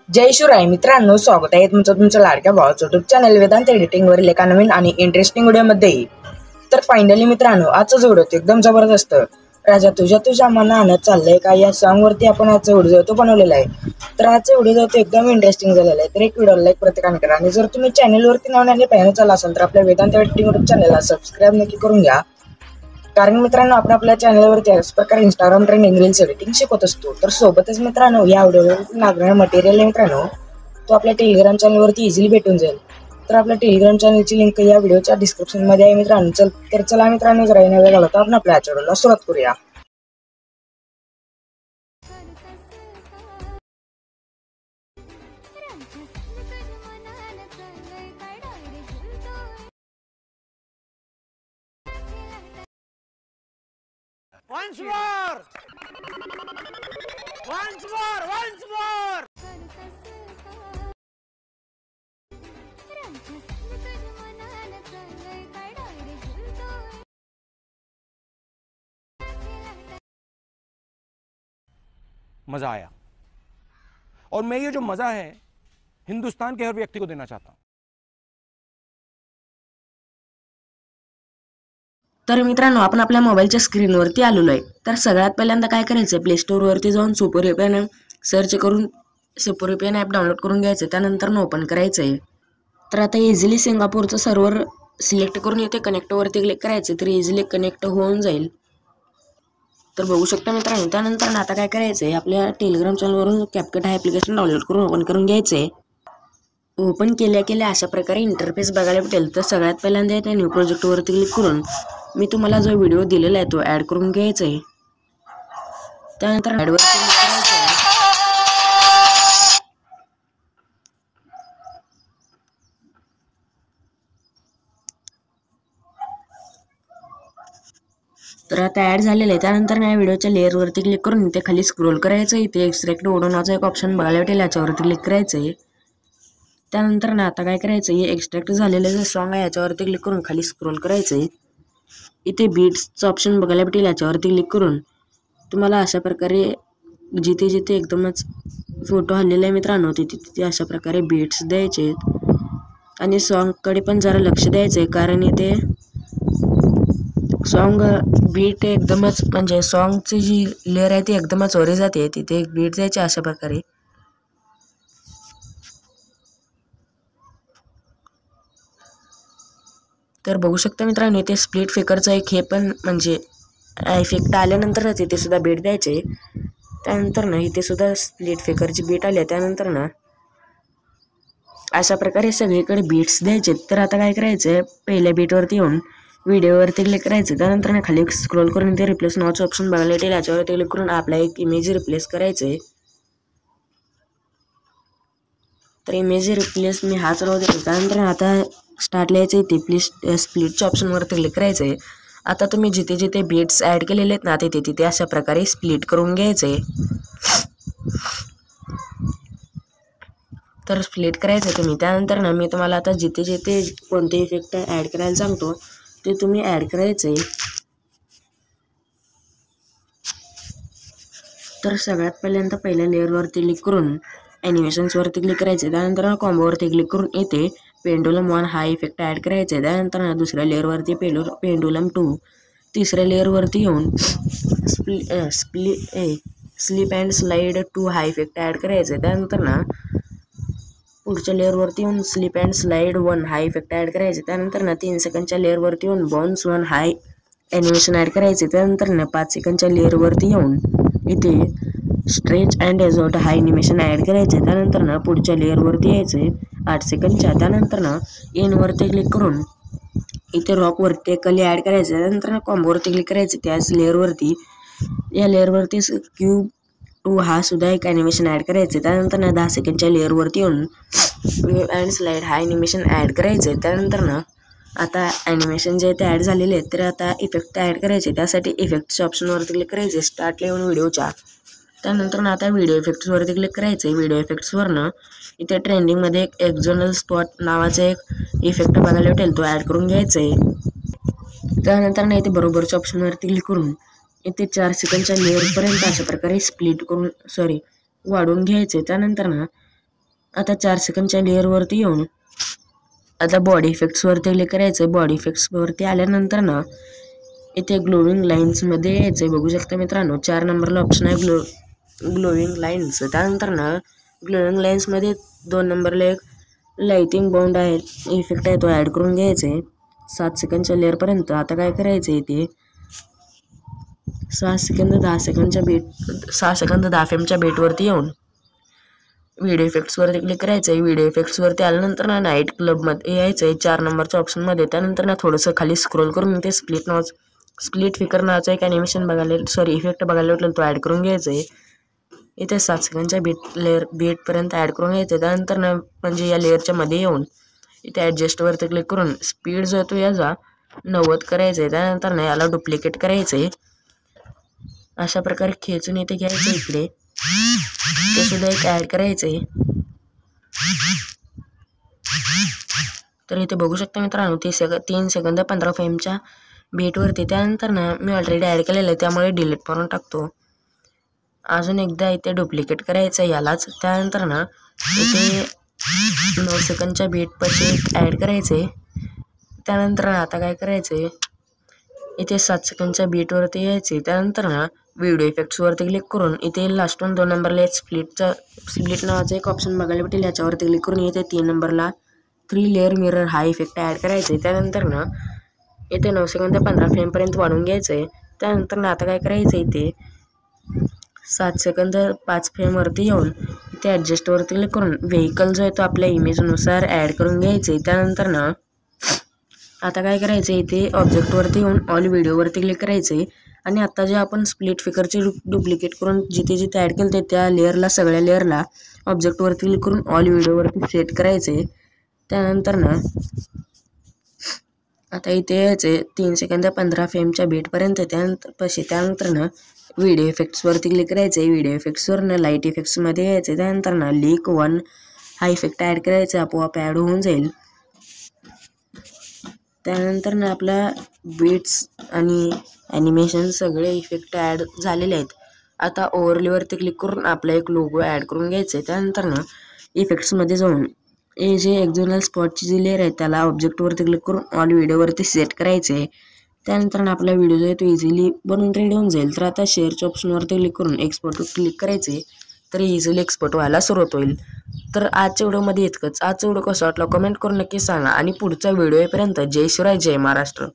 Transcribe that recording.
जय शिवराय मित्रांनो, स्वागत आहे तुमच्या लाडक्या भावाचं यूट्यूब चॅनल वेदांत एडिटिंगवरील एका नवीन आणि इंटरेस्टिंग व्हिडिओमध्ये। तर फायनली मित्रांनो, आजचा व्हिडिओ एकदम जबरदस्त राजा तुझ्या मनानं चाललंय का या सॉन्गवरती आपण आजचा व्हिडिओ बनवलेला आहे। तर आजचा व्हिडिओ एकदम इंटरेस्टिंग झालेला आहे। तर एक व्हिडिओ लाईक प्रत्येकाने करा आणि जर तुम्ही चॅनलवरती नवीन पहिल्यांदा चालला असाल तर आपल्या वेदांत एडिटिंग यूट्यूब चॅनलला सबस्क्राईब नक्की करून घ्या। कारण मित्रांनो, आपण आपल्या चॅनलवरती याच प्रकारे इंस्टाग्राम ट्रेंडिंग रील्स एडिटिंग शिकवत असतो। तर सोबतच मित्रांनो, या व्हिडिओवरती लागणारे मटेरियल आहे मित्रांनो, तो आपल्या टेलिग्राम चॅनलवरती इझिली भेटून जाईल। तर आपल्या टेलिग्राम चॅनलची लिंक या व्हिडिओच्या डिस्क्रिप्शन मध्ये आहे मित्रांनो। तर चला मित्रांनो, जरा वेळ घालवता आपण आपल्या व्हिडिओला सुरुवात करूया। Once more! Once more! Once more! मजा आया और मैं ये जो मजा है हिंदुस्तान के हर व्यक्ति को देना चाहता हूं। तर मित्रांनो, आपण आपल्या मोबाईलच्या स्क्रीनवरती आलेलो आहे। तर सगळ्यात पहिल्यांदा काय करायचं, प्ले स्टोअरवरती जाऊन सुपर VPN सर्च करून सुपर VPN ॲप डाउनलोड करून घ्यायचं। त्यानंतर ओपन करायचं आहे। तर आता इझिली सिंगापूरचं सर्व्हर सिलेक्ट करून इथे कनेक्टवरती क्लिक करायचं, तर इझिली कनेक्ट होऊन जाईल। तर बघू शकता मित्रांनो, त्यानंतर आता काय करायचं आहे, आपल्या टेलिग्राम चॅनलवरून CapCut हा ॲप्लिकेशन डाउनलोड करून ओपन करून घ्यायचं आहे। ओपन केल्या अशा प्रकारे इंटरफेस बघायला भेटेल। तर सगळ्यात पहिल्यांदा त्या न्यू प्रोजेक्टवरती क्लिक करून मी तुम्हाला जो व्हिडिओ दिलेला आहे तो ॲड करून घ्यायचा आहे। त्यानंतर ॲडवर क्लिक करायचं आहे। तर आता ॲड झालेलं आहे। त्यानंतर या व्हिडिओच्या लेअरवरती क्लिक करून इथे खाली स्क्रोल करायचं आहे। इथे एक्सट्रॅक्ट ओढवण्याचा एक ऑप्शन बघायला भेटेल, याच्यावरती क्लिक करायचं आहे। त्यानंतर आता काय करायचं, हे एक्सट्रॅक्ट झालेलं जे सॉन्ग आहे याच्यावरती क्लिक करून खाली स्क्रोल करायचं आहे। इथे बीट्सचं ऑप्शन बघायला भेटेल, याच्यावरती क्लिक करून तुम्हाला अशा प्रकारे जिथे जिथे एकदमच फोटो हल्लेला आहे मित्रांनो, तिथे अशा प्रकारे बीट्स द्यायचे आणि सॉन्गकडे पण जरा लक्ष द्यायचं आहे। कारण इथे सॉन्ग बीट एकदमच म्हणजे सॉन्गची जी लेअर आहे ती एकदमच वरी जाते, तिथे एक बीट द्यायची अशा प्रकारे। तर बघू शकता मित्रांनो, इथे स्प्लिट फेकरचा एक हे पण म्हणजे इफेक्ट आल्यानंतर तिथे सुद्धा बीट द्यायचे। त्यानंतर इथे सुद्धा स्प्लिट फेकरची बीट आली। त्यानंतर अशा प्रकारे सगळीकडे बीट्स द्यायचे। तर आता काय करायचं, पहिल्या बीटवरती येऊन व्हिडिओवरती क्लिक करायचं। त्यानंतर खाली स्क्रोल करून इथे रिप्लेस नावचं ऑप्शन बघायला येईल, याच्यावरती क्लिक करून आपला एक इमेज रिप्लेस करायचं आहे। तर इमेज रिप्लेस मी हाच राहू देतो। त्यानंतर आता स्टार्ट लिहायचं आहे, ते स्प्लिटच्या ऑप्शनवरती क्लिक करायचं आहे। आता तुम्ही जिथे जिथे बीट्स ॲड केलेले आहेत ना, तिथे अशा प्रकारे स्प्लिट करून घ्यायचं आहे। तर स्प्लिट करायचं आहे तुम्ही। त्यानंतर मी तुम्हाला आता जिथे जिथे कोणते इफेक्ट ॲड करायला सांगतो ते तुम्ही ॲड करायचं आहे। तर सगळ्यात पहिल्यांदा पहिल्या लेअरवरती क्लिक करून ॲनिमेशन्सवरती क्लिक करायचे। त्यानंतर कॉम्बोवरती क्लिक करून येते पेंडुलम 1 हा इफेक्ट ॲड करायचा आहे। त्यानंतर दुसऱ्या लेअरवरती पेंडुलम 2, तिसऱ्या लेअरवरती येऊन स्लिप अँड स्लाइड 2 हा इफेक्ट ॲड करायचा आहे। त्यानंतर पुढच्या लेअरवरती येऊन स्लिप अँड स्लाइड 1 हा इफेक्ट ॲड करायचा आहे। त्यानंतर 3 सेकंडच्या लेअरवरती येऊन बाउन्स 1 हा ॲनिमेशन ॲड करायचे। त्यानंतर 5 सेकंडच्या लेअरवरती येऊन इथे स्ट्रेच अँड एक्झॉट हा ॲनिमेशन ॲड करायचे। त्यानंतर पुढच्या लेअरवरती यायचे 8 सेकंडच्या। त्यानंतर एनवरती क्लिक करून इथे रॉक वर्टिकली ॲड करायचं। त्यानंतर कॉम्बोवरती क्लिक करायचे, त्याच लेअरवरती या लेअरवरती क्यूब 2 हा सुद्धा एक ॲनिमेशन ॲड करायचे। त्यानंतर 10 सेकंडच्या लेअरवरती येऊन वेव्ह अँड स्लाइड हा ॲनिमेशन ॲड करायचे। त्यानंतर आता ॲनिमेशन जे ते ॲड झालेले आहेत, तर आता इफेक्ट ॲड करायचे। त्यासाठी इफेक्टच्या ऑप्शनवरती क्लिक करायचे स्टार्ट लिहून व्हिडिओच्या। त्यानंतर आता व्हिडिओ इफेक्ट्सवरती क्लिक करायचे। व्हिडिओ इफेक्ट्सवरनं इथे ट्रेंडिंगमध्ये एक एक्झोनल स्पॉट नावाचा एक इफेक्ट बघायला भेटेल, तो ॲड करून घ्यायचा आहे। त्यानंतर इथे बरोबरच्या ऑप्शनवरती क्लिक करून इथे 4 सेकंडच्या लेअरपर्यंत अशा प्रकारे स्प्लिट करून वाढवून घ्यायचे। त्यानंतर आता 4 सेकंडच्या लेअरवरती येऊन आता बॉडी इफेक्ट्सवरती क्लिक करायचं आहे। बॉडी इफेक्ट्सवरती आल्यानंतर ना इथे ग्लोविंग लाईन्समध्ये यायचं आहे। बघू शकता मित्रांनो 4 नंबरला ऑप्शन आहे ग्लोविंग लाईन्स। त्यानंतर ना ग्लोविंग लाईन्समध्ये 2 नंबरला एक लाइटिंग बाउंड आहे इफेक्ट आहे, तो ॲड करून घ्यायचा आहे 7 सेकंडच्या लेअरपर्यंत। आता काय करायचं आहे ते 6 सेकंद 10 सेकंद 10 फ्रेमच्या बेटवरती येऊन व्हिडिओ इफेक्ट्सवरती क्लिक करायचं आहे। व्हिडिओ इफेक्ट्सवरती आल्यानंतर ना नाईट क्लबमध्ये यायचं आहे 4 नंबरच्या ऑप्शनमध्ये। त्यानंतर ना थोडंसं खाली स्क्रोल करून ते स्प्लिट फिकर नावाचं एक ॲनिमेशन इफेक्ट बघायला भेटलं, तो ॲड करून घ्यायचं आहे। इथे 7 सेकंडच्या बेटपर्यंत ॲड करून घ्यायचं आहे। त्यानंतर ना म्हणजे या लेअरच्या मध्ये येऊन इथे ॲडजस्टवरती क्लिक करून स्पीड जो तो याचा 90 करायचं आहे। त्यानंतर ना याला डुप्लिकेट करायचं आहे, अशा प्रकारे खेचून इथे घ्यायचं इकडे, ते सुद्धा एक ॲड करायचं आहे। तर इथे बघू शकता मित्रांनो 3 सेकंद 15 फ्रेमच्या बेटवरती। त्यानंतर ना मी ऑलरेडी ॲड केलेलं आहे त्यामुळे डिलीट करून टाकतो। अजून एकदा इथे डुप्लिकेट करायचं आहे यालाच। त्यानंतर ना इथे 9 सेकंडच्या बेटपाशी ॲड करायचं आहे। त्यानंतर ना आता काय करायचं आहे इथे 7 सेकंडच्या बेटवरती यायचे। त्यानंतर ना व्हिडिओ इफेक्ट्सवरती क्लिक करून इथे लास्टून 2 नंबरला स्प्लिट नावाचा एक ऑप्शन बघायला भेटेल, याच्यावरती क्लिक करून इथे 3 नंबरला 3 लेअर मिरर हा इफेक्ट ॲड करायचा आहे। त्यानंतर ना इथे 9 सेकंद 15 फ्रेमपर्यंत वाढवून घ्यायचं आहे। त्यानंतर ना आता काय करायचं इथे 7 सेकंद 5 फ्रेमवरती येऊन इथे ॲडजस्टवरती क्लिक करून व्हेकल जो आहे तो आपल्या इमेजनुसार ॲड करून घ्यायचं आहे। त्यानंतर ना आता काय करायचं इथे ऑब्जेक्टवरती येऊन ऑल व्हिडिओवरती क्लिक करायचं आहे आणि आता जे आपण स्प्लिट फिकरचे डुप्लिकेट करून जिथे ॲड केलं त्या लेअरला सगळ्या लेअरला ऑब्जेक्टवरती क्लिक करून ऑल व्हिडिओवरती सेट करायचं आहे। त्यानंतर ना आता इथे यायचे 3 सेकंद 15 फ्रेमच्या बेटपर्यंत। त्यानंतर ना व्हिडिओ इफेक्ट्सवरती क्लिक करायचं आहे। व्हिडिओ इफेक्ट्सवरनं लाईट इफेक्ट्समध्ये यायचं। त्यानंतर ना लीक 1 हा इफेक्ट ॲड करायचा, आपोआप ॲड होऊन जाईल। त्यानंतर ना आपल्या बीट्स आणि ॲनिमेशन सगळे इफेक्ट ॲड झालेले आहेत। आता ओव्हरलेवरती क्लिक करून आपला एक लोगो ॲड करून घ्यायचा आहे। त्यानंतर ना इफेक्ट्समध्ये जाऊन हे जे एक्झोनल स्पॉटची जी लेअर आहे त्याला ऑब्जेक्टवरती क्लिक करून ऑल व्हिडिओवरती सेट करायचे आहे। त्यानंतर ना आपला व्हिडिओ जो आहे तो इझिली बनवून रेडी होऊन जाईल। तर आता शेअरच्या ऑप्शनवरती क्लिक करून एक्सपोर्टवर क्लिक करायचे, तर इझिली एक्सपोर्ट व्हायला सुरुवात होईल। तर आजच्या व्हिडिओमध्ये इतकंच। आजचा व्हिडिओ कसा वाटला कमेंट करून नक्की सांगा आणि पुढचा व्हिडिओ येईपर्यंत जय शिवराय, जय महाराष्ट्र।